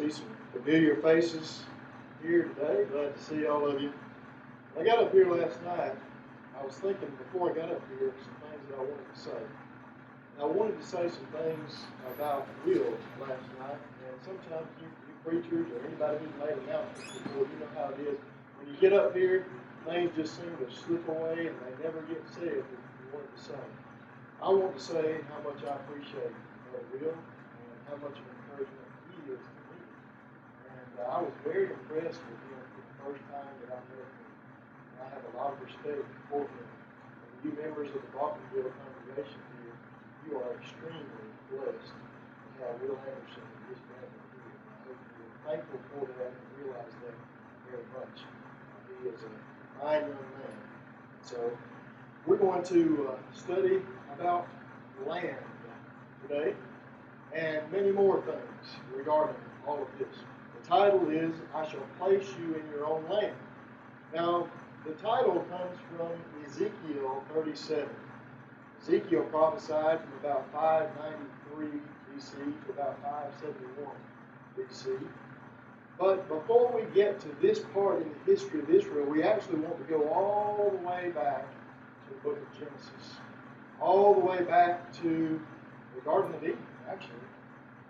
See some familiar faces here today. Glad to see all of you. I got up here last night. I was thinking before I got up here some things that I wanted to say. I wanted to say some things about Will last night, and sometimes you preachers or anybody who's made announcements before, you know how it is. When you get up here, things just seem to slip away and they never get said that you wanted to say. I want to say how much I appreciate Will and how much of encouragement he is to me. And I was very impressed with him for the first time that I met him. And I have a lot of respect for him. And you members of the Balkanville congregation here, you are extremely blessed to have Will Anderson and his family here. And I hope you're thankful for that and realize that very much. He is a fine young man. So we're going to study about land today and many more things regarding all of this. The title is, I Shall Place You in Your Own Land. Now, the title comes from Ezekiel 37. Ezekiel prophesied from about 593 BC to about 571 BC. But before we get to this part in the history of Israel, we actually want to go all the way back to the book of Genesis. All the way back to the Garden of Eden, actually.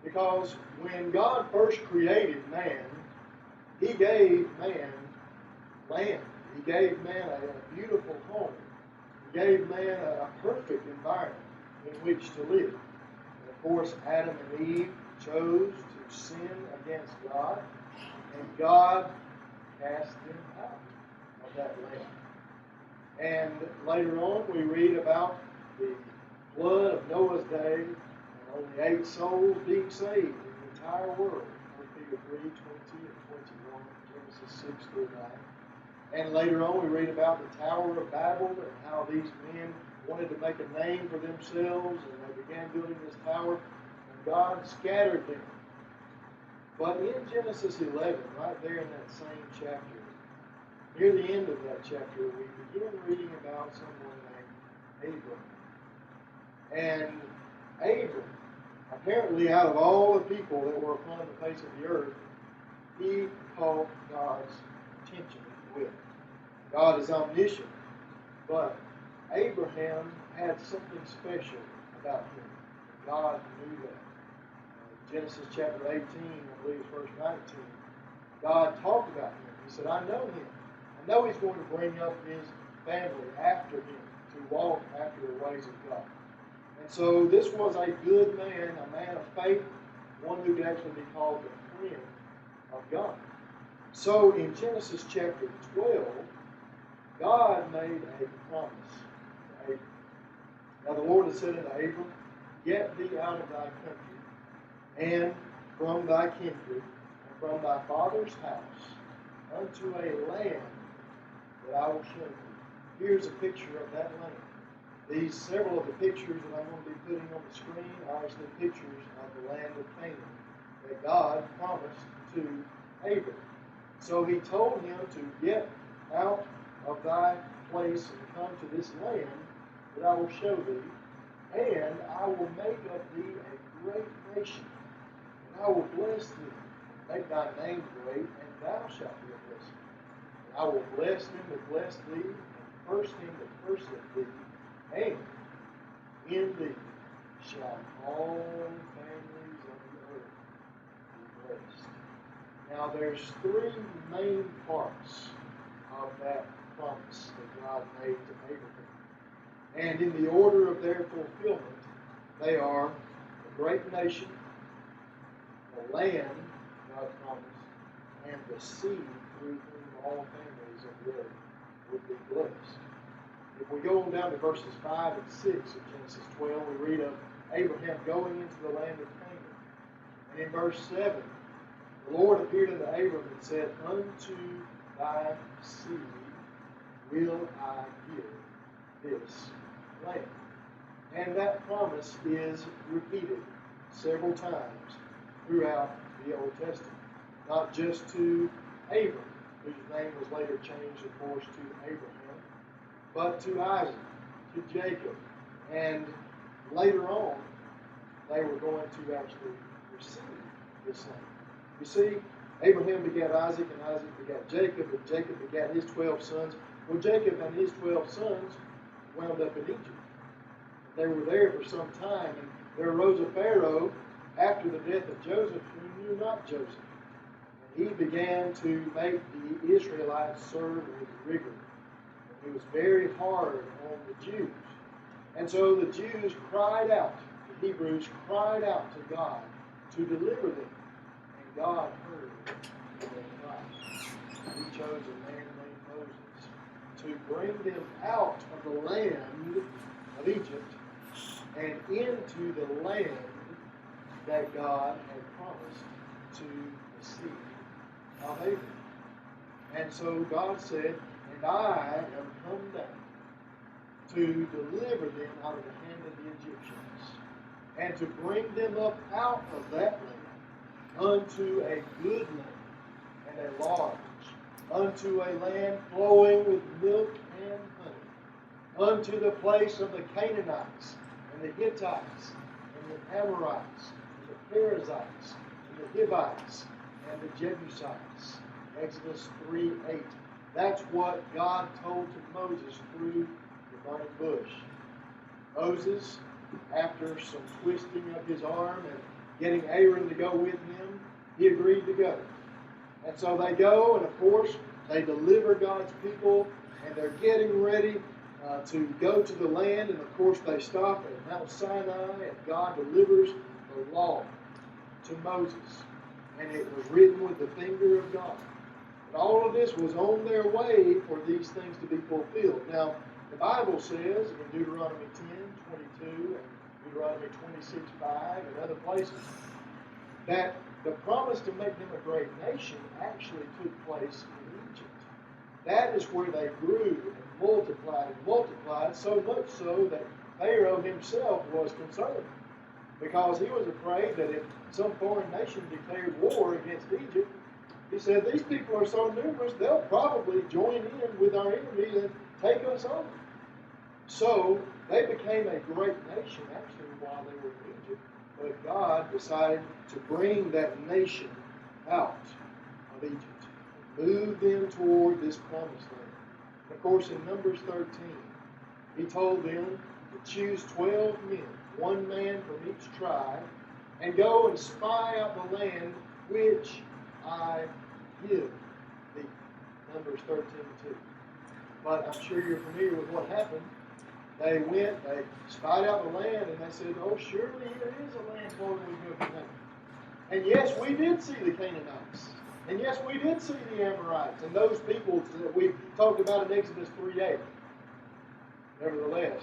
Because when God first created man, He gave man land. He gave man a beautiful home. He gave man a perfect environment in which to live. And of course, Adam and Eve chose to sin against God, and God cast them out of that land. And later on, we read about the flood of Noah's day, and only 8 souls being saved in the entire world. 1 Peter 3, 20 and 21, Genesis 6 through 9. And later on, we read about the Tower of Babel and how these men wanted to make a name for themselves, and they began building this tower, and God scattered them. But in Genesis 11, right there in that same chapter, near the end of that chapter, we begin reading about someone named Abram. And Abram, apparently out of all the people that were upon the face of the earth, he caught God's attention with. God is omniscient, but Abraham had something special about him. God knew that. Genesis chapter 18, I believe it's verse 19, God talked about him. He said, I know him. I know he's going to bring up his family after him to walk after the ways of God. And so this was a good man, a man of faith, one who could actually be called the friend of God. So in Genesis chapter 12, God made a promise to Abram. Now the Lord had said unto Abram, Get thee out of thy country, and from thy kindred, and from thy father's house, unto a land that I will show thee. Here's a picture of that land. Several of the pictures that I'm going to be putting on the screen are actually pictures of the land of Canaan that God promised to Abram. So He told him to get out of thy place and come to this land that I will show thee, and I will make of thee a great nation, and I will bless thee, and make thy name great, and thou shalt be a blessing. And I will bless them that bless thee, and curse him that curseth thee, and in thee shall all families of the earth be blessed. Now there's 3 main parts of that promise that God made to Abraham. And in the order of their fulfillment, they are the great nation, the land God promised, and the seed through whom all families of the earth would be blessed. If we go on down to verses 5 and 6 of Genesis 12, we read of Abraham going into the land of Canaan. And in verse 7, the Lord appeared unto Abram and said, Unto thy seed will I give this land. And that promise is repeated several times throughout the Old Testament. Not just to Abram, whose name was later changed, of course, to Abraham, but to Isaac, to Jacob. And later on, they were going to actually receive this land. You see, Abraham begat Isaac, and Isaac begat Jacob, and Jacob begat his 12 sons. Well, Jacob and his 12 sons wound up in Egypt. They were there for some time, and there arose a Pharaoh after the death of Joseph who knew not Joseph. And he began to make the Israelites serve with rigor. And he was very hard on the Jews. And so the Jews cried out, the Hebrews cried out to God to deliver them. And God heard their cry. He chose a man named Moses to bring them out of the land of Egypt and into the land that God had promised to the seed of Abraham. And so God said, and I am come down to deliver them out of the hand of the Egyptians, and to bring them up out of that land unto a good land and a large, unto a land flowing with milk and honey, unto the place of the Canaanites, and the Hittites, and the Amorites, and the Perizzites, and the Hivites, and the Jebusites. Exodus 3:8. That's what God told to Moses through the burning bush. Moses, after some twisting of his arm and getting Aaron to go with him, he agreed to go. And so they go, and of course, they deliver God's people, and they're getting ready to go to the land. And of course, they stop at Mount Sinai, and God delivers the law to Moses. And it was written with the finger of God. And all of this was on their way for these things to be fulfilled. Now, the Bible says in Deuteronomy 10:22 and Deuteronomy 26:5 and other places that the promise to make them a great nation actually took place in Egypt. That is where they grew and multiplied, so much so that Pharaoh himself was concerned, because he was afraid that if some foreign nation declared war against Egypt, he said, these people are so numerous, they'll probably join in with our enemies and take us over. So they became a great nation actually while they were in Egypt, but God decided to bring that nation out of Egypt, move them toward this promised land. And of course, in Numbers 13, he told them to choose 12 men, one man from each tribe, and go and spy out the land which I give thee. Numbers 13:2. But I'm sure you're familiar with what happened. They went, they spied out the land, and they said, oh, surely here is a land flowing with milk and honey. And yes, we did see the Canaanites. And yes, we did see the Amorites and those people that we talked about in Exodus 3:8. Nevertheless,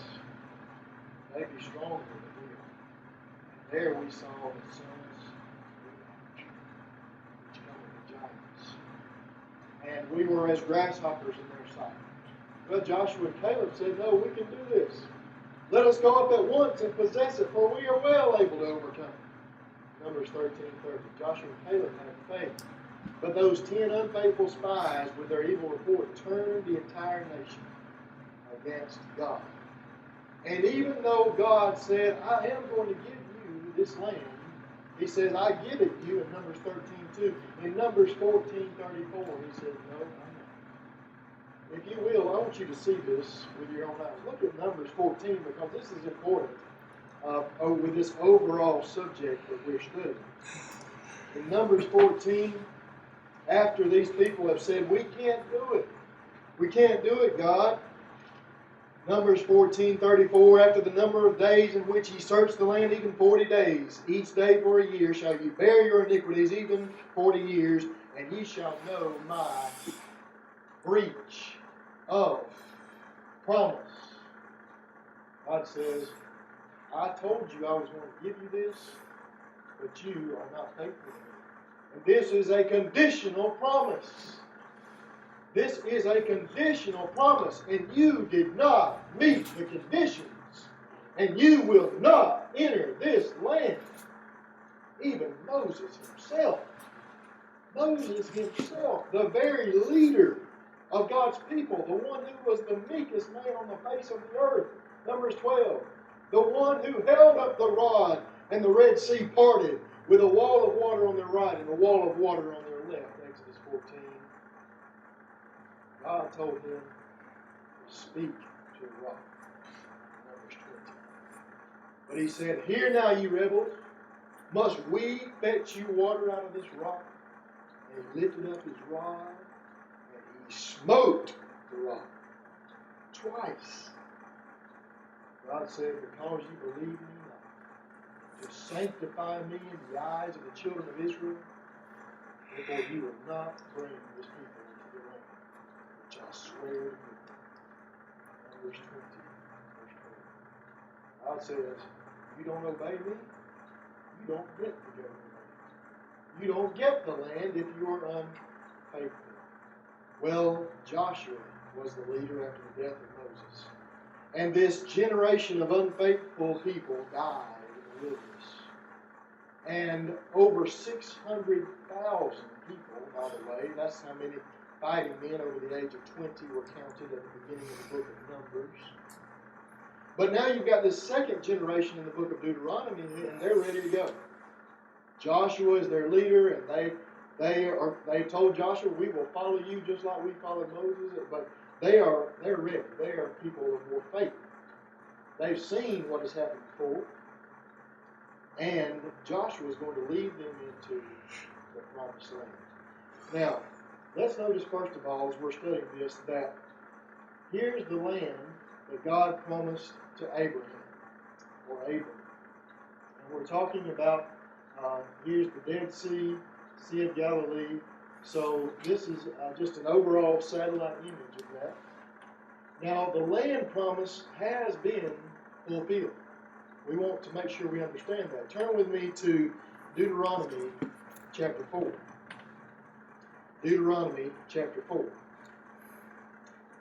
they be stronger than we are. And there we saw the sons of Enoch, which come of the giants. And we were as grasshoppers in their sight. But Joshua and Caleb said, no, we can do this. Let us go up at once and possess it, for we are well able to overcome. Numbers 13:30. Joshua and Caleb had faith. But those 10 unfaithful spies with their evil report turned the entire nation against God. And even though God said, I am going to give you this land, he says, I give it you in Numbers 13:2. In Numbers 14:34, he said, no, I'm not. If you will, I want you to see this with your own eyes. Look at Numbers 14, because this is important with this overall subject that we're studying. In Numbers 14, after these people have said, we can't do it. We can't do it, God. Numbers 14:34, after the number of days in which ye search the land, even 40 days, each day for a year, shall ye bear your iniquities, even 40 years, and ye shall know my breach of promise. God says, I told you I was going to give you this, but you are not faithful to me. And this is a conditional promise. This is a conditional promise, and you did not meet the conditions, and you will not enter this land. Even Moses himself, the very leader of God's people, the one who was the meekest man on the face of the earth, Numbers 12, the one who held up the rod and the Red Sea parted, with a wall of water on their right and a wall of water on their left. Exodus 14. God told him to speak to a rock. Numbers 20. But he said, "Hear now, ye rebels, must we fetch you water out of this rock?" And he lifted up his rod and he smote the rock twice. God said, "Because you believe me not, to sanctify me in the eyes of the children of Israel, therefore you will not bring this people into the land which I swear to you." Numbers 20, verse 20. God says, "You don't obey me, you don't get to go to the land. You don't get the land if you're unfaithful." Well, Joshua was the leader after the death of Moses. And this generation of unfaithful people died in the wilderness. And over 600,000 people, by the way, that's how many fighting men over the age of 20 were counted at the beginning of the book of Numbers. But now you've got this second generation in the book of Deuteronomy, and they're ready to go. Joshua is their leader, and they told Joshua, "We will follow you just like we followed Moses." But they're ready. They are people of more faith. They've seen what has happened before, and Joshua is going to lead them into the promised land. Now, let's notice first of all, as we're studying this, that here's the land that God promised to Abraham, or Abram. And we're talking about, here's the Dead Sea, Sea of Galilee. So this is just an overall satellite image of that. Now, the land promise has been fulfilled. We want to make sure we understand that. Turn with me to Deuteronomy chapter 4. Deuteronomy chapter 4.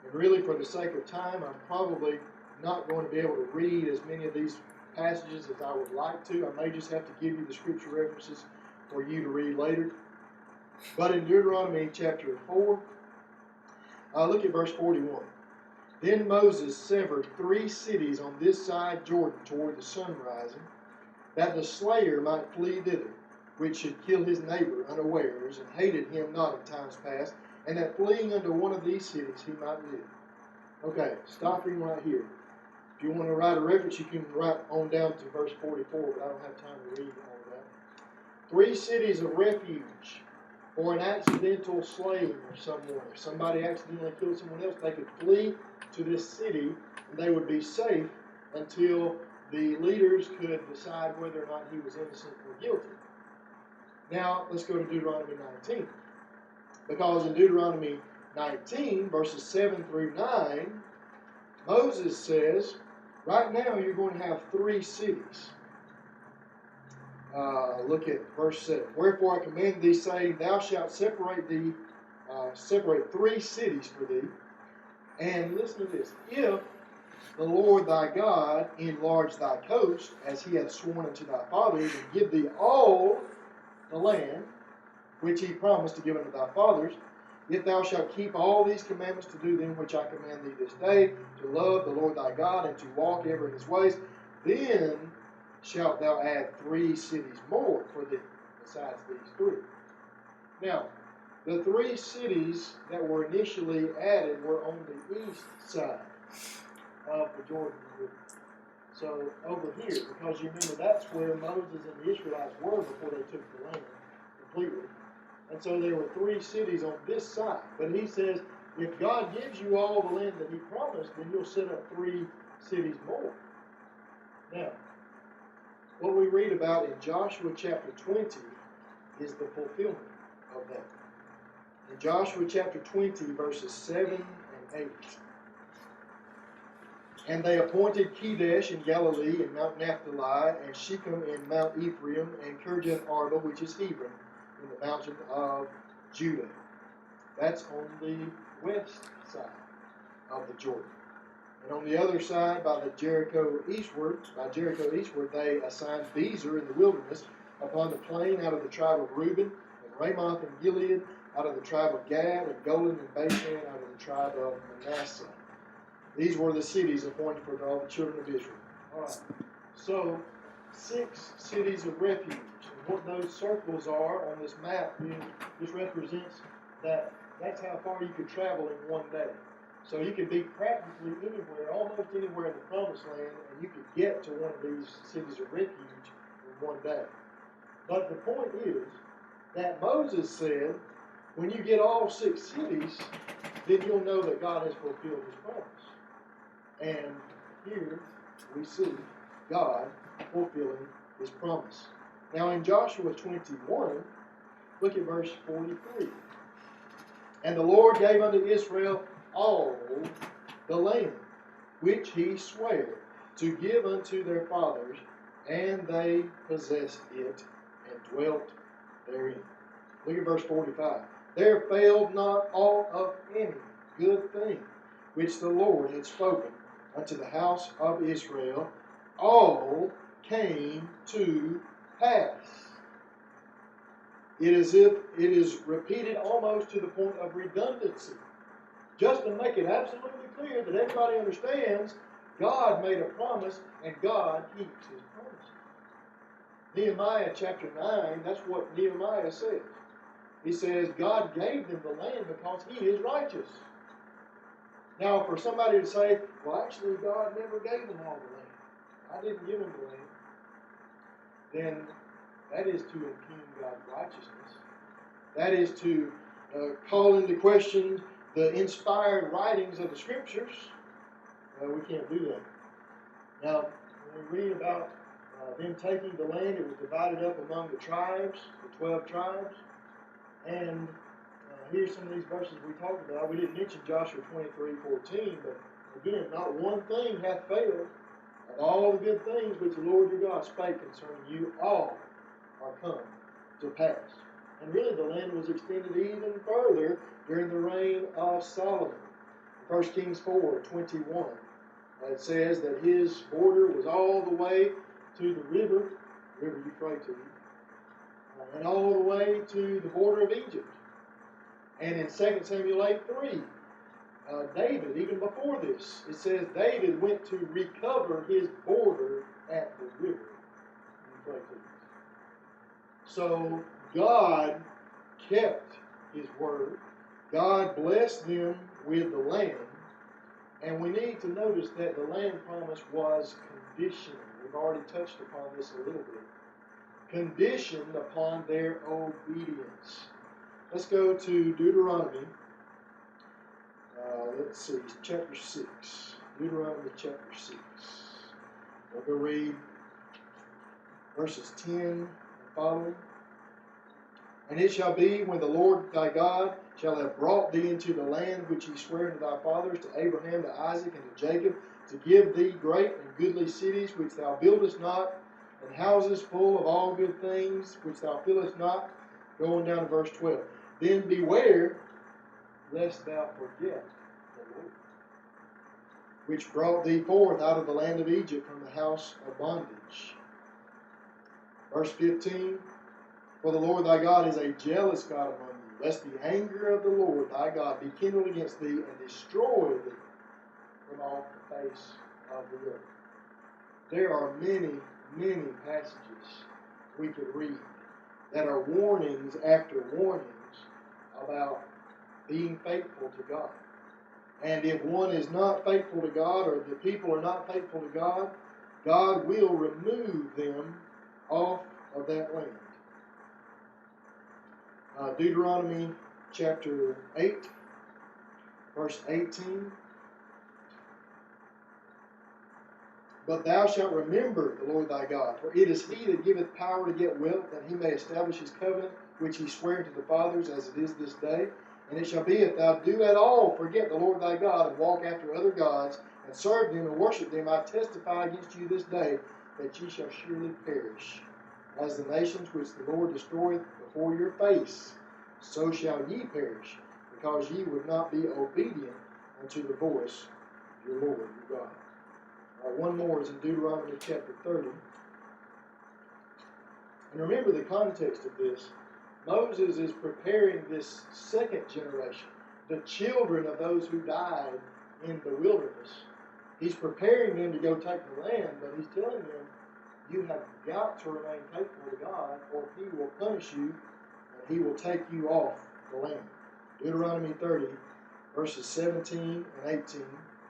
And really, for the sake of time, I'm probably not going to be able to read as many of these passages as I would like to. I may just have to give you the scripture references for you to read later. But in Deuteronomy chapter 4, look at verse 41. "Then Moses severed 3 cities on this side Jordan toward the sun rising, that the slayer might flee thither, which should kill his neighbor unawares, and hated him not in times past, and that fleeing unto one of these cities he might live." Okay, stopping right here. If you want to write a reference, you can write on down to verse 44, but I don't have time to read all of that. 3 cities of refuge for an accidental slaying of someone. If somebody accidentally killed someone else, they could flee to this city, and they would be safe until the leaders could decide whether or not he was innocent or guilty. Now, let's go to Deuteronomy 19. Because in Deuteronomy 19, verses 7 through 9, Moses says, right now you're going to have 3 cities. Look at verse 7. "Wherefore I command thee, saying, Thou shalt separate 3 cities for thee. And listen to this. If the Lord thy God enlarge thy coast, as he hath sworn unto thy fathers, and give thee all the land which he promised to give unto thy fathers, if thou shalt keep all these commandments to do them which I command thee this day, to love the Lord thy God, and to walk ever in his ways, then shalt thou add 3 cities more for thee, besides these 3. Now, the 3 cities that were initially added were on the east side of the Jordan River. So over here, because you remember that's where Moses and the Israelites were before they took the land completely. And so there were 3 cities on this side. But he says, if God gives you all the land that he promised, then you'll set up 3 cities more. Now, what we read about in Joshua chapter 20 is the fulfillment of that. In Joshua chapter 20, verses 7 and 8. "And they appointed Kedesh in Galilee, and Mount Naphtali, and Shechem in Mount Ephraim, and Kirjath Arba, which is Hebron, in the mountain of Judah." That's on the west side of the Jordan. And on the other side, by Jericho eastward, they assigned Bezer in the wilderness, upon the plain out of the tribe of Reuben, and Ramoth and Gilead out of the tribe of Gad, and Golan and Bashan out of the tribe of Manasseh. These were the cities appointed for all the children of Israel. All right. So, 6 cities of refuge. And what those circles are on this map this represents that's how far you could travel in one day. So you could be practically anywhere, almost anywhere in the Promised Land, and you could get to one of these cities of refuge in one day. But the point is that Moses said, when you get all 6 cities, then you'll know that God has fulfilled His promise. And here we see God fulfilling His promise. Now in Joshua 21, look at verse 43. And the Lord gave unto Israel all the land, which He sware to give unto their fathers, and they possessed it and dwelt therein. Look at verse 45. There failed not aught of any good thing which the Lord had spoken unto the house of Israel. All came to pass. It is repeated almost to the point of redundancy, just to make it absolutely clear that everybody understands God made a promise and God keeps His promises. Nehemiah chapter 9, that's what Nehemiah says. He says God gave them the land because He is righteous. Now, for somebody to say, well, actually, God never gave them all the land, I didn't give them the land, then that is to impugn God's righteousness. That is to call into question the inspired writings of the Scriptures. We can't do that. Now, when we read about them taking the land, it was divided up among the tribes, the 12 tribes. And here's some of these verses we talked about. We didn't mention Joshua 23:14, but again, not one thing hath failed. Of all the good things which the Lord your God spake concerning you, all are come to pass. And really the land was extended even further during the reign of Solomon. 1 Kings 4:21, it says that his border was all the way to the river Euphrates, and all the way to the border of Egypt. And in 2 Samuel 8:3, David, even before this, it says David went to recover his border at the river Euphrates. So God kept His word. God blessed them with the land. And we need to notice that the land promise was conditional. We've already touched upon this a little bit. Conditioned upon their obedience. Let's go to Deuteronomy. Let's see, chapter 6. Deuteronomy chapter 6. We'll go read verses 10 and following. And it shall be, when the Lord thy God shall have brought thee into the land which He sware unto thy fathers, to Abraham, to Isaac, and to Jacob, to give thee great and goodly cities which thou buildest not, and houses full of all good things which thou fillest not. Going down to verse 12. Then beware lest thou forget the Lord, which brought thee forth out of the land of Egypt from the house of bondage. Verse 15. For the Lord thy God is a jealous God among you, lest the anger of the Lord thy God be kindled against thee, and destroy thee from off the face of the earth. There are many, many passages we could read that are warnings after warnings about being faithful to God. And if one is not faithful to God, or the people are not faithful to God, God will remove them off of that land. Deuteronomy chapter 8, verse 18. But thou shalt remember the Lord thy God, for it is He that giveth power to get wealth, that He may establish His covenant, which He sware to the fathers, as it is this day. And it shall be, if thou do at all forget the Lord thy God, and walk after other gods, and serve them and worship them, I testify against you this day, that ye shall surely perish. As the nations which the Lord destroyeth before your face, so shall ye perish, because ye would not be obedient unto the voice of your Lord your God. One more is in Deuteronomy chapter 30. And remember the context of this. Moses is preparing this second generation, the children of those who died in the wilderness. He's preparing them to go take the land, but he's telling them you have got to remain faithful to God, or He will punish you and He will take you off the land. Deuteronomy 30, verses 17 and 18.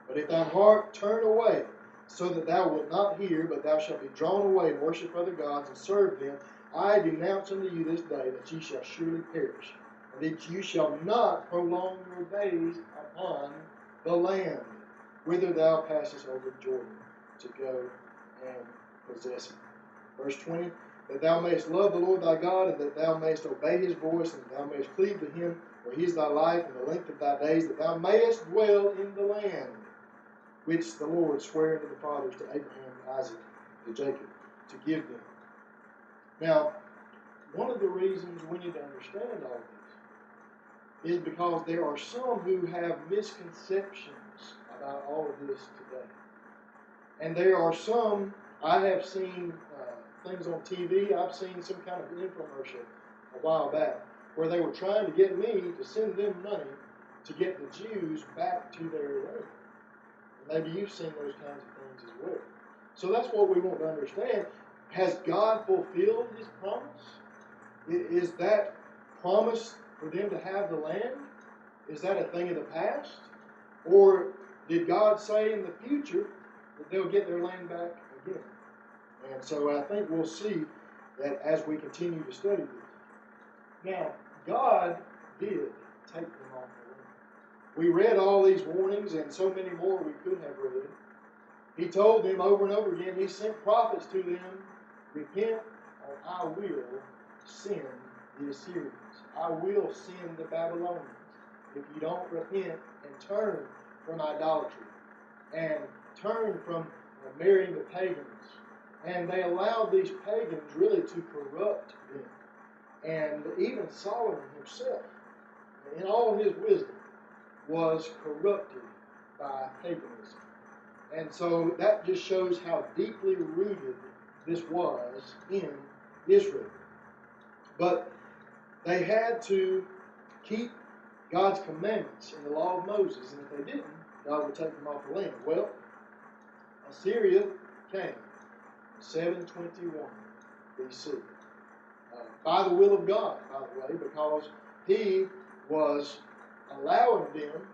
But if thine heart turn away, so that thou wilt not hear, but thou shalt be drawn away and worship other gods and serve them, I denounce unto you this day that ye shall surely perish, and that you shall not prolong your days upon the land, whither thou passest over Jordan, to go and possess it. Verse 20, that thou mayest love the Lord thy God, and that thou mayest obey his voice, and that thou mayest cleave to him, for he is thy life and the length of thy days, that thou mayest dwell in the land which the Lord sware unto the fathers, to Abraham, to Isaac, to Jacob, to give them. Now, one of the reasons we need to understand all this is because there are some who have misconceptions about all of this today. And there are some, I have seen things on TV, I've seen some kind of infomercial a while back, where they were trying to get me to send them money to get the Jews back to their land. Maybe you've seen those kinds of things as well. So that's what we want to understand. Has God fulfilled his promise? Is that promise for them to have the land? Is that a thing of the past? Or did God say in the future that they'll get their land back again? And so I think we'll see that as we continue to study this. Now, God did take them off the land. We read all these warnings and so many more we could have read. He told them over and over again, he sent prophets to them, repent or I will send the Assyrians. I will send the Babylonians if you don't repent and turn from idolatry and turn from marrying the pagans. And they allowed these pagans really to corrupt them. And even Solomon himself, in all his wisdom, was corrupted by paganism. And so that just shows how deeply rooted this was in Israel. But they had to keep God's commandments in the law of Moses, and if they didn't, God would take them off the land. Well, Assyria came in 721 BC. By the will of God, by the way, because he was allowing them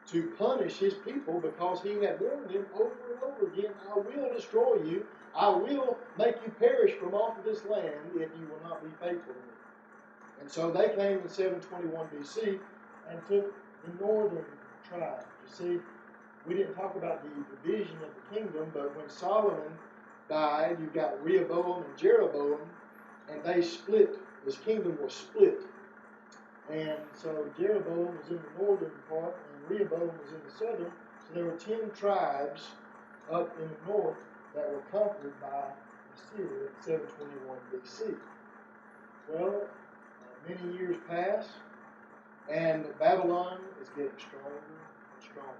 to punish his people because he had warned them over and over again, I will destroy you, I will make you perish from off of this land if you will not be faithful to me. And so they came in 721 BC and took the northern tribe. You see, we didn't talk about the division of the kingdom, but when Solomon died, you've got Rehoboam and Jeroboam, and they split. This kingdom was split. And so Jeroboam was in the northern part, and Rehoboam was in the southern. So there were 10 tribes up in the north that were conquered by Assyria in 721 BC. Well, many years pass, and Babylon is getting stronger and stronger.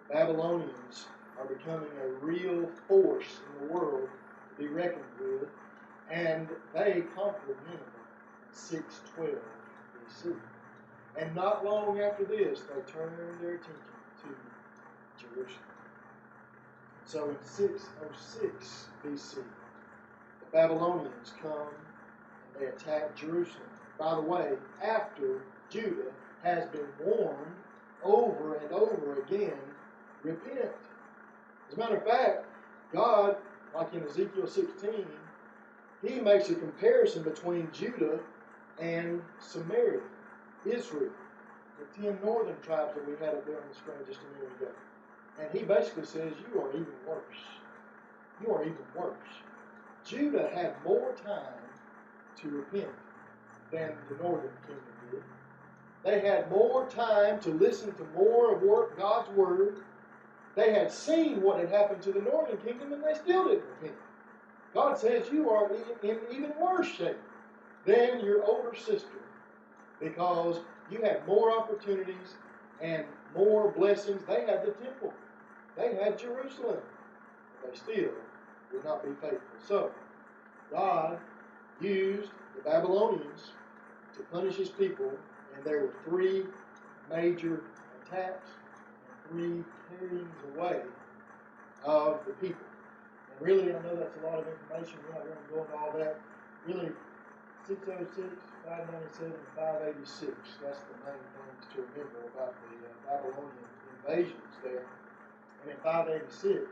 The Babylonians are becoming a real force in the world to be reckoned with, and they conquered Nineveh in 612 BC. And not long after this, they turned their attention to Jerusalem. So in 606 BC, the Babylonians come and they attack Jerusalem. By the way, after Judah has been warned over and over again, repent. As a matter of fact, God, like in Ezekiel 16, he makes a comparison between Judah and Samaria, Israel, the 10 northern tribes that we had up there on the screen just a minute ago. And he basically says, you are even worse. You are even worse. Judah had more time to repent than the northern kingdom did. They had more time to listen to more of God's word. They had seen what had happened to the northern kingdom, and they still didn't repent. God says you are in even worse shape than your older sister, because you had more opportunities and more blessings. They had the temple. They had Jerusalem. But they still would not be faithful. So, God used the Babylonians to punish his people, and there were 3 major attacks and 3 carryings away of the people. And Really, I know that's a lot of information. We're not going to go into all that. Really, 606, 597, 586. That's the main things to remember about the Babylonian invasions there. And in 586,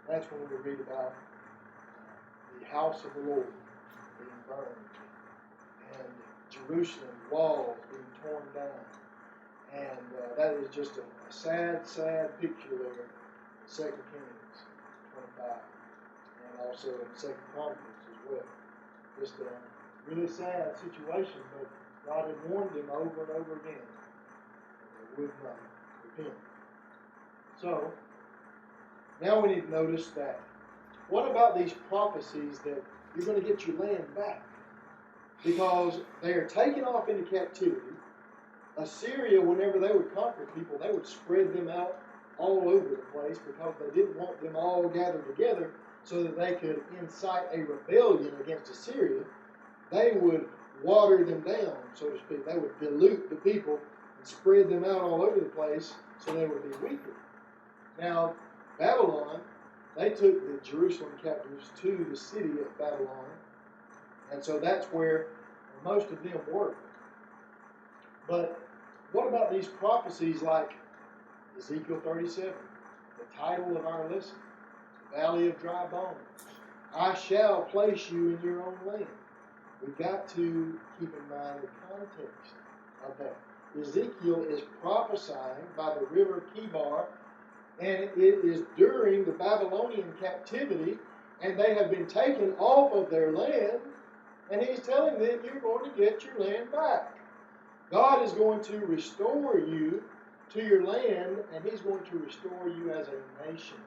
that's when we read about the house of the Lord being burned and Jerusalem walls being torn down. And that is just a sad, sad picture there in 2 Kings 25 and also in 2 Chronicles as well. Just a really sad situation, but God had warned them over and over again that they would not repent. So, now we need to notice that. What about these prophecies that you're going to get your land back? Because they are taken off into captivity. Assyria, whenever they would conquer people, they would spread them out all over the place because they didn't want them all gathered together so that they could incite a rebellion against Assyria. They would water them down, so to speak. They would dilute the people and spread them out all over the place so they would be weaker. Now, Babylon, they took the Jerusalem captives to the city of Babylon, and so that's where most of them were. But what about these prophecies like Ezekiel 37, the title of our lesson, the Valley of Dry Bones? I shall place you in your own land. We've got to keep in mind the context of that. Ezekiel is prophesying by the river Kibar, and it is during the Babylonian captivity, and they have been taken off of their land, and he's telling them, you're going to get your land back. God is going to restore you to your land, and he's going to restore you as a nation.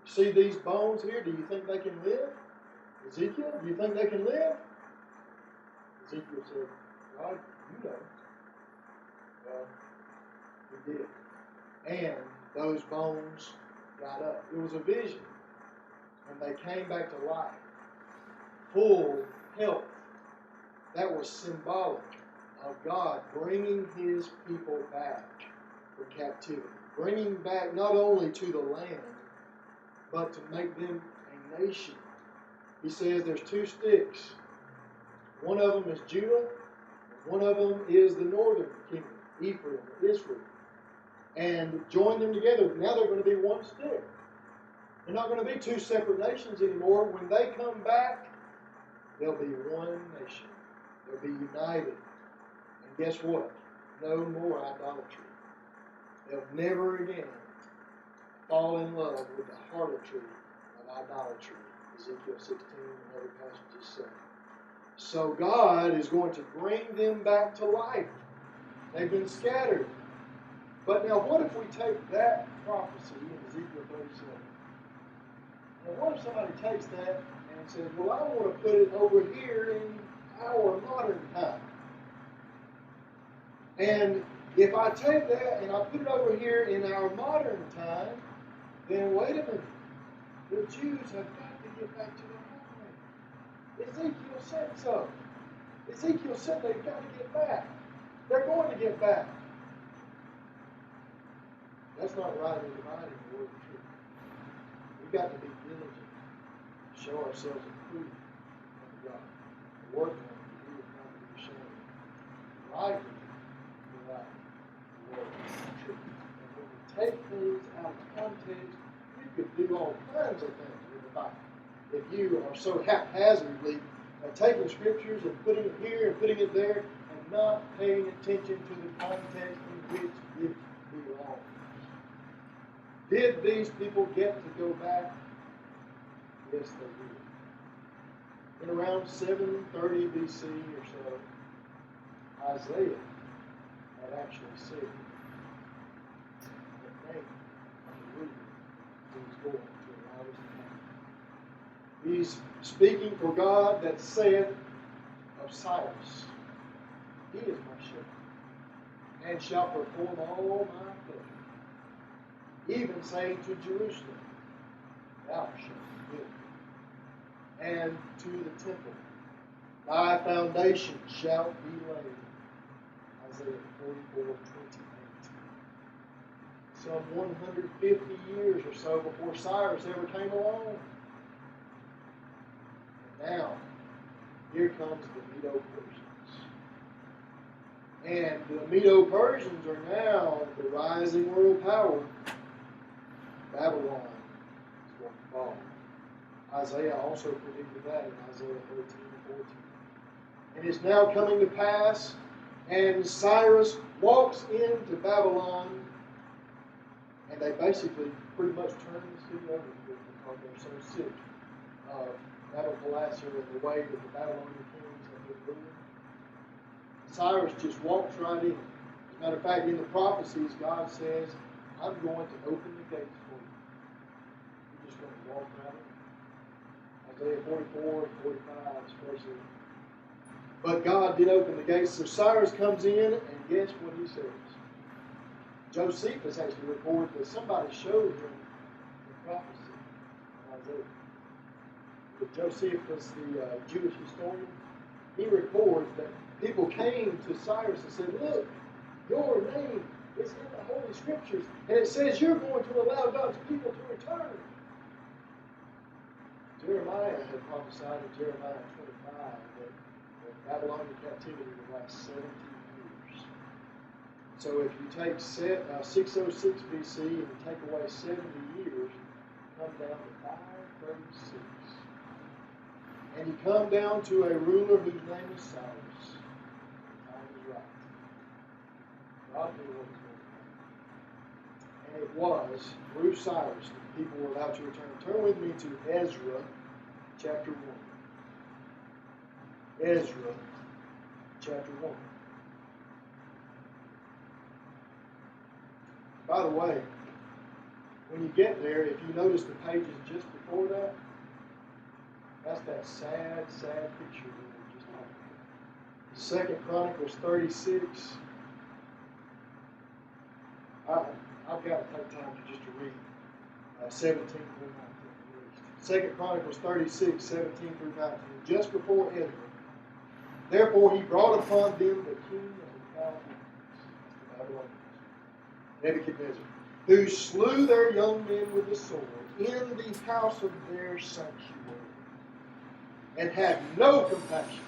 You see these bones here? Do you think they can live? Ezekiel, do you think they can live? Ezekiel said, God, you know. Well, he did. And those bones got up. It was a vision. And they came back to life. Full health. That was symbolic of God bringing his people back from captivity. Bringing back not only to the land, but to make them a nation. He says there's two sticks. One of them is Judah. One of them is the northern kingdom, Ephraim, Israel. And join them together. Now they're going to be one stick. They're not going to be two separate nations anymore. When they come back, they'll be one nation. They'll be united. And guess what? No more idolatry. They'll never again fall in love with the harlotry of idolatry. Ezekiel 16 and other passages say. So God is going to bring them back to life. They've been scattered. But now what if we take that prophecy in Ezekiel 37? Now what if somebody takes that and says, well, I want to put it over here in our modern time. And if I take that and I put it over here in our modern time, then wait a minute. The Jews have got to get back to their homeland. Ezekiel said so. Ezekiel said they've got to get back. They're going to get back. That's not right in dividing the word of truth. We've got to be diligent to show ourselves approved unto God. The workman who is not to be ashamed. Rightly divide the word of truth. And when we take things out of context, you could do all kinds of things with the Bible. If you are so haphazardly taking scriptures and putting it here and putting it there and not paying attention to the context in which it belongs. Did these people get to go back? Yes, they did. In around 730 BC or so, Isaiah had actually said the name of the ruler who was going to allow his name. He's speaking for God that saith of Cyrus, he is my shepherd, and shall perform all my pleasure. Even saying to Jerusalem, thou shalt build, and to the temple, thy foundation shall be laid. Isaiah 44:28. some 150 years or so before Cyrus ever came along. And now, here comes the Medo-Persians. And the Medo-Persians are now the rising world power. Babylon is going to fall. Isaiah also predicted that in Isaiah 13 and 14. And it's now coming to pass, and Cyrus walks into Babylon, and they basically pretty much turn the city over because they're so sick of Nabopolassar and the way that the Babylonian kings have been ruling. Cyrus just walks right in. As a matter of fact, in the prophecies, God says, I'm going to open the gates for you. You're just going to walk right in. Isaiah 44 and 45 especially. But God did open the gates. So Cyrus comes in, and guess what he says? Josephus actually records that somebody showed him the prophecy in Isaiah. But Josephus, the Jewish historian, he records that people came to Cyrus and said, look, your name is in the Holy Scriptures, and it says you're going to allow God's people to return. Jeremiah had prophesied in Jeremiah 25 that Babylonian captivity would last 70 years. So if you take 606 BC and you take away 70 years, you come down to 536. And you come down to a ruler whose name is Cyrus. The time is right. God knew what was going to happen. And it was through Cyrus that people were allowed to return. Turn with me to Ezra chapter 1. Ezra chapter 1. By the way, when you get there, if you notice the pages just before that, that's that sad, sad picture that we just talked about. 2 Chronicles 36. I've got to take time just to read 17 through 19. 2 Chronicles 36, 17 through 19. Just before Ezra. Therefore he brought upon them the king of the Chaldeans, Nebuchadnezzar, who slew their young men with the sword in the house of their sanctuary, and had no compassion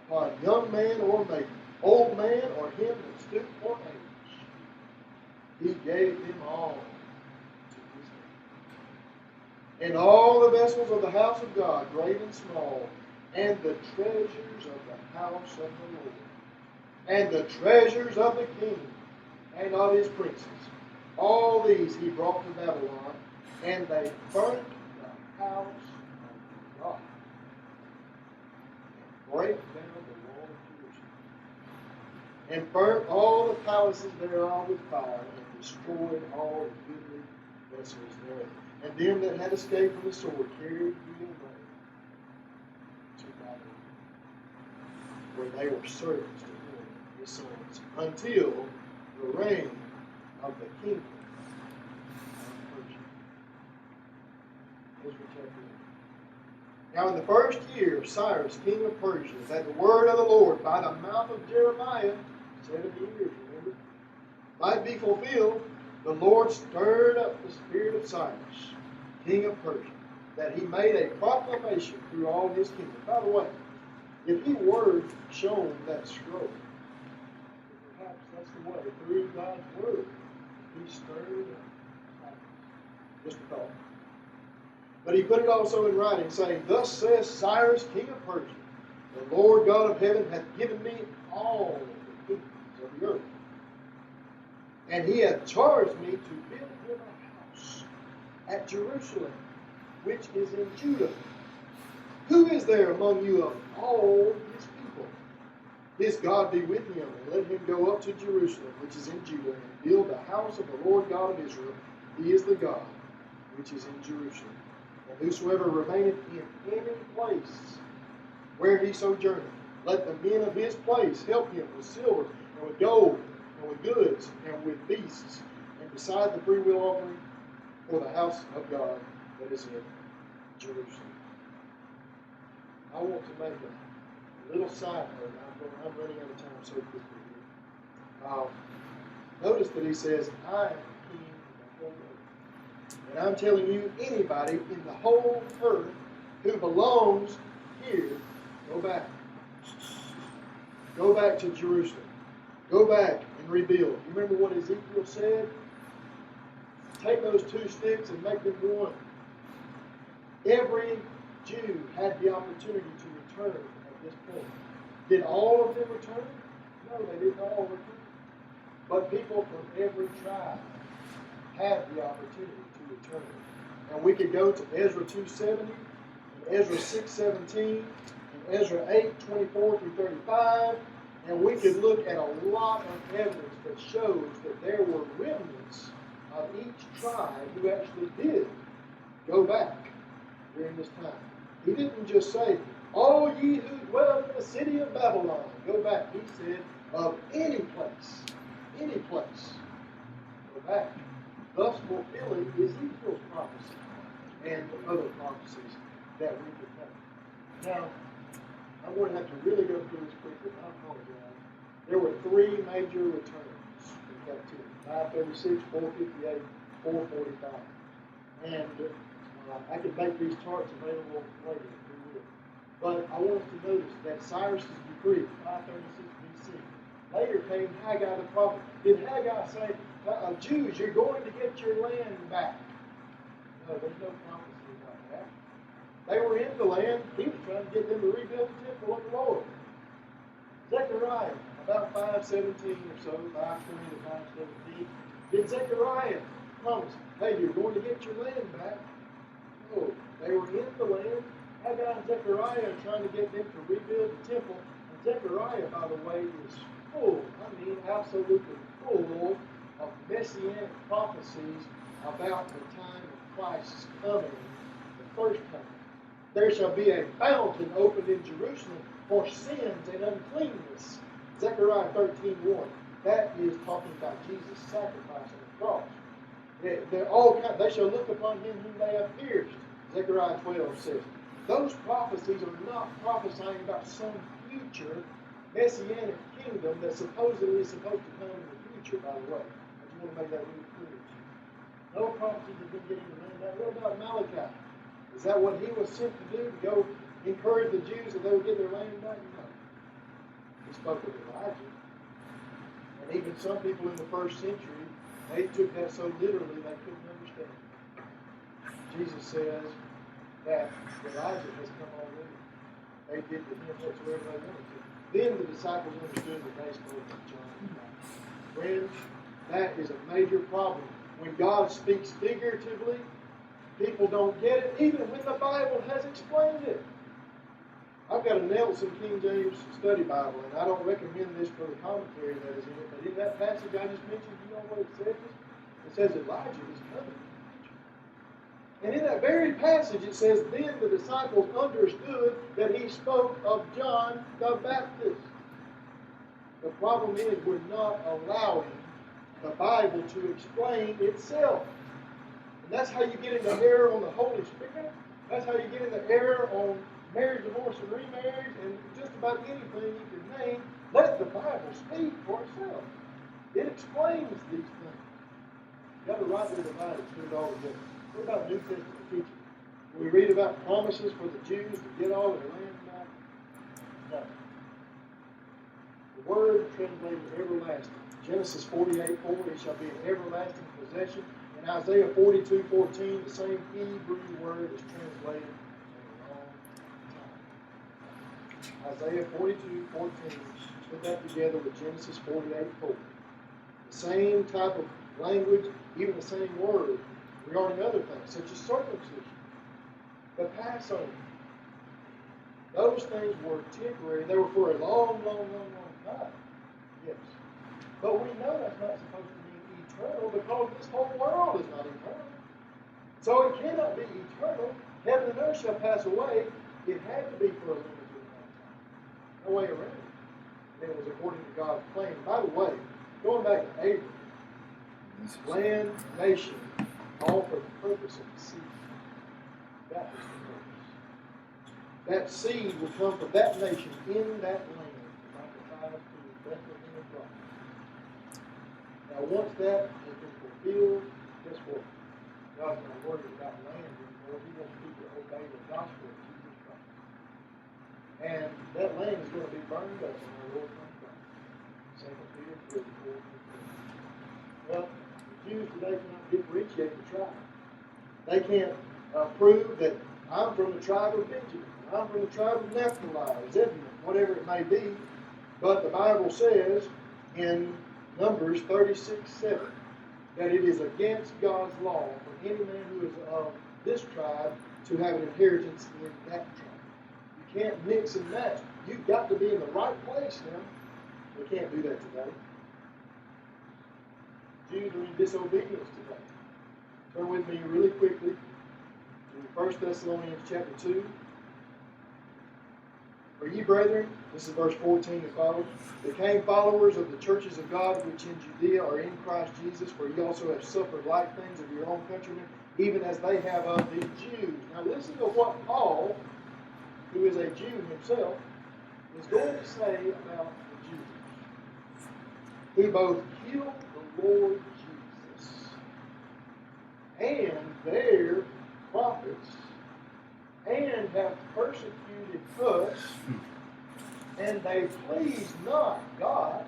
upon young man or maiden, old man or him that stood for age. He gave them all to his hand. And all the vessels of the house of God, great and small, and the treasures of the house of the Lord, and the treasures of the king and of his princes. All these he brought to Babylon, and they burnt the house of God, and brake down the wall of Jerusalem, and burnt all the palaces thereof with fire, and destroyed all the goodly vessels thereof. And them that had escaped from the sword carried he away to Babylon, where they were servants to him and his sons, until the reign of the kingdom of Persia. Ezra chapter 1. Now in the first year of Cyrus, king of Persia, that the word of the Lord by the mouth of Jeremiah, 70 years, remember, might be fulfilled, the Lord stirred up the spirit of Cyrus, king of Persia, that he made a proclamation through all his kingdom. By the way, if he were shown that scroll, perhaps that's the way, through God's word, he stirred up. Just a thought. But he put it also in writing, saying, Thus says Cyrus, king of Persia, the Lord God of heaven hath given me all the kingdoms of the earth. And he hath charged me to build him a house at Jerusalem, which is in Judah. Who is there among you of all his people? His God be with him, and let him go up to Jerusalem, which is in Judah, and build the house of the Lord God of Israel. He is the God which is in Jerusalem. And whosoever remaineth in any place where he sojourneth, let the men of his place help him with silver, and with gold, and with goods, and with beasts, and beside the freewill offering for the house of God that is in Jerusalem. I want to make a little side note. I'm running out of time so quickly here. Notice that he says, I am king of the whole earth. And I'm telling you, anybody in the whole earth who belongs here, go back. Go back to Jerusalem. Go back and rebuild. You remember what Ezekiel said? Take those two sticks and make them one. Every Jew had the opportunity to return at this point. Did all of them return? No, they didn't all return. But people from every tribe had the opportunity to return. And we could go to Ezra 2:70, and Ezra 6:17, and Ezra 8:24 through 35, and we could look at a lot of evidence that shows that there were remnants of each tribe who actually did go back during this time. He didn't just say, all ye who dwell in the city of Babylon, go back. He said, of any place, go back. Thus fulfilling Ezekiel's prophecy and other prophecies that we could have. Now, I'm going to have to really go through this quickly. I apologize. There were three major returns in captivity: 536, 458, 445. And I can make these charts available later if we will. But I want us to notice that Cyrus's decree, 536 BC, later came Haggai the prophet. Did Haggai say, Jews, you're going to get your land back? No, there's no prophecy about that. They were in the land. He was trying to get them to rebuild the temple of the Lord. Zechariah, about 517 or so, 520 to 517, did Zechariah promise, hey, you're going to get your land back? No, they were in the land. Haggai and Zechariah are trying to get them to rebuild the temple. And Zechariah, by the way, is full, absolutely full of messianic prophecies about the time of Christ's coming, the first coming. There shall be a fountain opened in Jerusalem for sins and uncleanness. Zechariah 13:1. That is talking about Jesus' sacrifice on the cross. They shall look upon him whom they have pierced. Zechariah 12 says. Those prophecies are not prophesying about some future messianic kingdom that supposedly is supposed to come in the future, by the way. I just want to make that really clear. No prophecies have been getting the land back. What about Malachi? Is that what he was sent to do? To go encourage the Jews that they would get their land back? No. He spoke of Elijah. And even some people in the first century, they took that so literally they couldn't understand. Jesus says that Elijah has come already. They did to him whatsoever they wanted to. Then the disciples understood that they spoke of John. Friends, that is a major problem. When God speaks figuratively, people don't get it, even when the Bible has explained it. I've got a Nelson King James Study Bible, and I don't recommend this for the commentary that is in it, but in that passage I just mentioned, you know what it says? It says Elijah is coming. And in that very passage it says, then the disciples understood that he spoke of John the Baptist. The problem is we're not allowing the Bible to explain itself. And that's how you get into error on the Holy Spirit. That's how you get into error on marriage, divorce, and remarriage, and just about anything you can name. Let the Bible speak for itself. It explains these things. You've got to rightly divide it, put it all together. What about New Testament teaching? We read about promises for the Jews to get all their land back. No. The word translated everlasting. Genesis 48:4, it shall be an everlasting possession. In Isaiah 42:14, the same Hebrew word is translated a long time. Isaiah 42:14, put that together with Genesis 48:4. The same type of language, even the same word, regarding other things, such as circumcision, the Passover. Those things were temporary. They were for a long time. Yes. But we know that's not supposed to be eternal because this whole world is not eternal. So it cannot be eternal. Heaven and earth shall pass away. It had to be for a limited amount of time. No way around it. And it was according to God's plan. By the way, going back to Abraham, land, nation, all for the purpose of the seed. That was the purpose. That seed will come from that nation in that land, like the 5 to Bethlehem of God. Now, once that has been fulfilled, guess what? God's not worried about land anymore. He wants people to obey the gospel of Jesus Christ. And that land is going to be burned up when our Lord comes back. 2 Peter 3, 4. Well, the Jews today cannot differentiate the tribe. They can't prove that I'm from the tribe of Benjamin, I'm from the tribe of Naphtali, or Zebulun, whatever it may be. But the Bible says in Numbers 36:7 that it is against God's law for any man who is of this tribe to have an inheritance in that tribe. You can't mix and match. You've got to be in the right place now. We can't do that today. Jews are in disobedience today. Turn with me really quickly to 1 Thessalonians chapter 2. For ye, brethren, this is verse 14 and following, became followers of the churches of God which in Judea are in Christ Jesus, for ye also have suffered like things of your own countrymen, even as they have of the Jews. Now listen to what Paul, who is a Jew himself, is going to say about the Jews, who both killed the Lord Jesus and their prophets, and have persecuted us, and they please not God,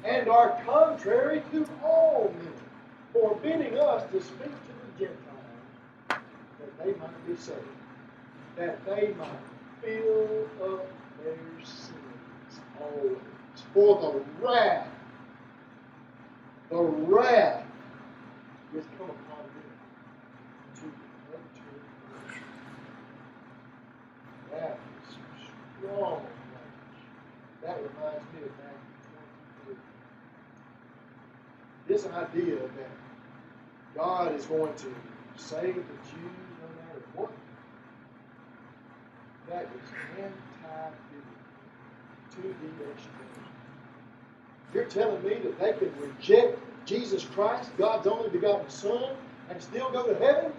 and are contrary to all men, forbidding us to speak to the Gentiles, that they might be saved, that they might fill up their sins always. For the wrath is come upon them to utter. That is strong language. That reminds me of Matthew 23. This idea that God is going to save the Jews no matter what, that is anti-biblical to the extreme. You're telling me that they can reject Jesus Christ, God's only begotten Son, and still go to heaven?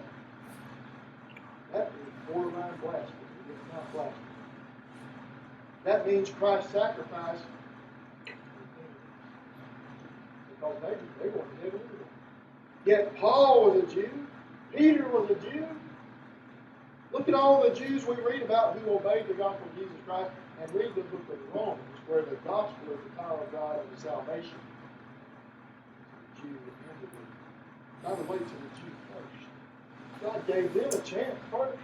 That is borderline blasphemy. It's not blasphemy. That means Christ's sacrifice, because they weren't heaven either. Yet Paul was a Jew. Peter was a Jew. Look at all the Jews we read about who obeyed the gospel of Jesus Christ, and read the book of Romans, where the gospel is the power of God unto salvation. The Jew and the Greek. By the way, to the Jew first. God gave them a chance first.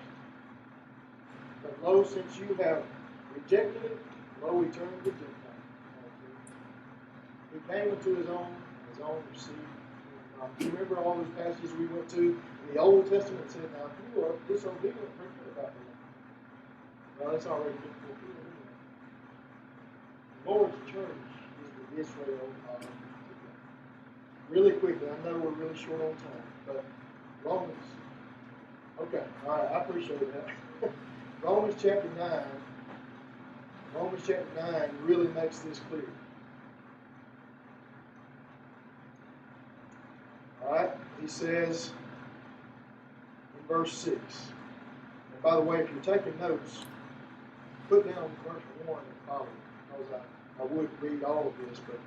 But lo, since you have rejected it, lo, he turned to Gentiles. He came into his own received him not. You remember all those passages we went to in the Old Testament said, now if you are disobedient, forget about the law. Well, it's already been fulfilled anyway. The Lord's church is the Israel of today. Really quickly, I know we're really short on time, but Romans. Okay, all right, I appreciate that. Romans chapter 9 really makes this clear. All right, he says in verse 6. And by the way, if you're taking notes, put down verse 1 and follow it, because I would read all of this, but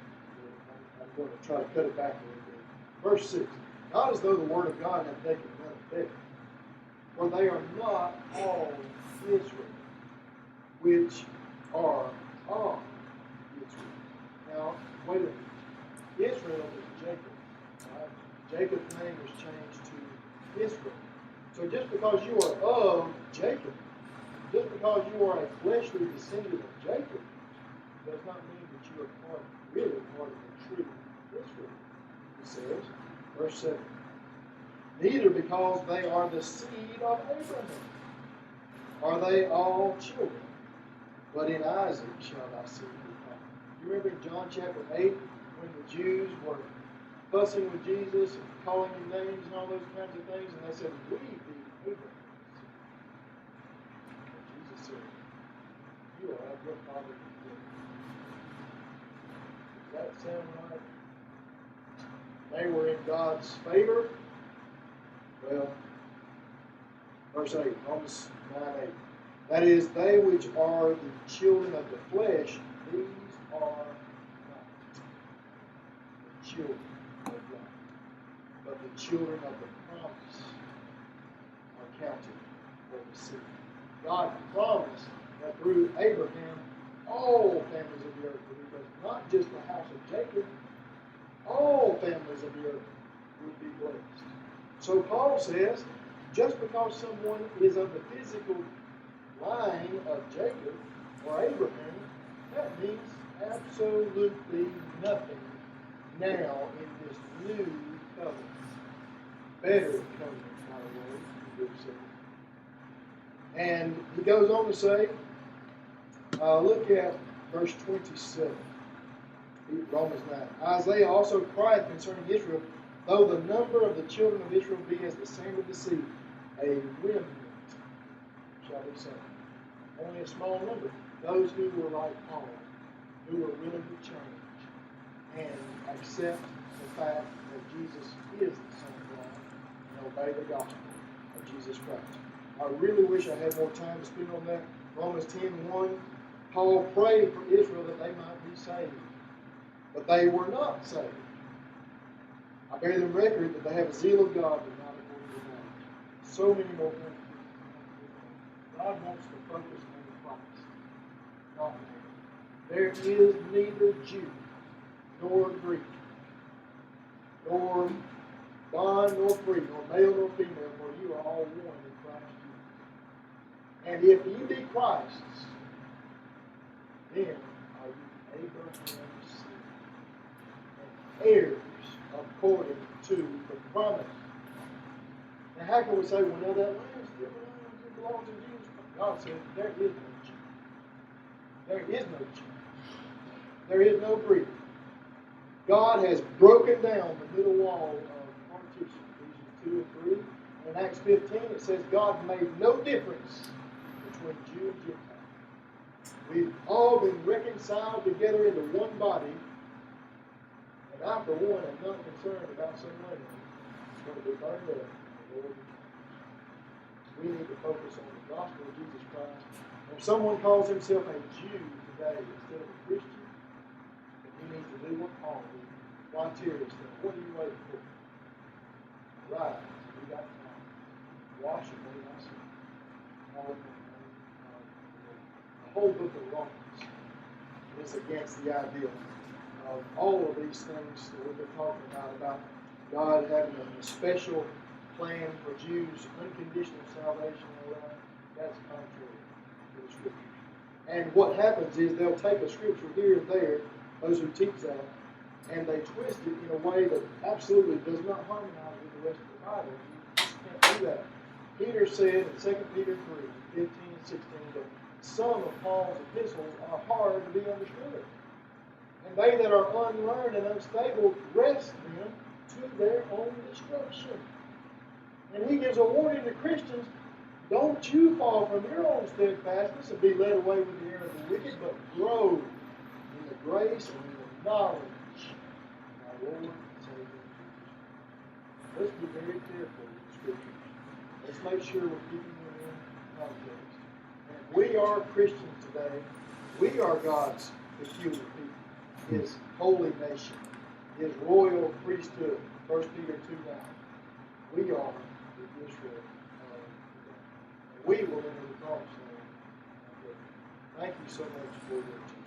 I'm going to try to cut it back a little bit. Verse 6. Not as though the word of God had taken none effect, for they are not all Israel, which are of Israel. Now, wait a minute. Israel is Jacob. Right? Jacob's name was changed to Israel. So just because you are of Jacob, just because you are a fleshly descendant of Jacob, does not mean that you are really part of the true Israel. He says, verse 7. Neither because they are the seed of Abraham are they all children, but in Isaac shall thy seed be called. You remember in John chapter 8, when the Jews were fussing with Jesus and calling him names and all those kinds of things, and they said, we be Abraham's seed. And Jesus said, you are of your father Abraham. Does that sound right? They were in God's favor. Well, verse 8, Romans 9:8. That is, they which are the children of the flesh, these are not. The children of God. But the children of the promise are counted for the seed. God promised that through Abraham, all families of the earth would be blessed. Not just the house of Jacob, all families of the earth would be blessed. So Paul says, just because someone is of the physical line of Jacob or Abraham, that means absolutely nothing now in this new covenant. Better covenant, by the way, you would say. And he goes on to say, look at verse 27, Romans 9. Isaiah also cried concerning Israel, though the number of the children of Israel be as the sand of the sea, a remnant shall be saved. Only a small number. Those who were like Paul, who were willing to change and accept the fact that Jesus is the Son of God and obey the gospel of Jesus Christ. I really wish I had more time to spend on that. Romans 10:1, Paul prayed for Israel that they might be saved. But they were not saved. I bear them record that they have a zeal of God, but not according to knowledge. So many more things. God wants to focus on Christ, not man. There is neither Jew nor Greek, nor bond nor free, nor male nor female, for you are all one in Christ Jesus. And if you be Christ's, then are you Abraham's seed, and heirs according to the promise. Now, how can we say, well, no, that land still belongs to Jesus? God said, there is no Jew. There is no Jew. There is no Greek. God has broken down the middle wall of partition, Ephesians 2 and 3. And in Acts 15, it says God made no difference between Jew and Gentile. We've all been reconciled together into one body. And I, for one, am not concerned about some land that's going to be burned up. We need to focus on the gospel of Jesus Christ. And if someone calls himself a Jew today instead of a Christian, then he needs to do what Paul did. Why tarry still? What are you waiting for? Rise. We got time. Wash and lay thyself. The whole book of Romans is against the idea of all of these things that we've been talking about God having a special plan for Jews, unconditional salvation, all that. That's contrary to the Scriptures. And what happens is they'll take a Scripture here and there, those who teach that, and they twist it in a way that absolutely does not harmonize with the rest of the Bible. You just can't do that. Peter said in 2 Peter 3, 15 and 16, that some of Paul's epistles are hard to be understood. And they that are unlearned and unstable wrest them to their own destruction. And he gives a warning to Christians, don't you fall from your own steadfastness and be led away with the error of the wicked, but grow in the grace and in the knowledge of our Lord and Savior Jesus. Let's be very careful with the Scriptures. Let's make sure we're keeping them in context. And if we are Christians today, we are God's peculiar people, His holy nation, His royal priesthood, 1 Peter 2:9. We are the Israel of God. We will enter the promised land. Thank you so much for your attention.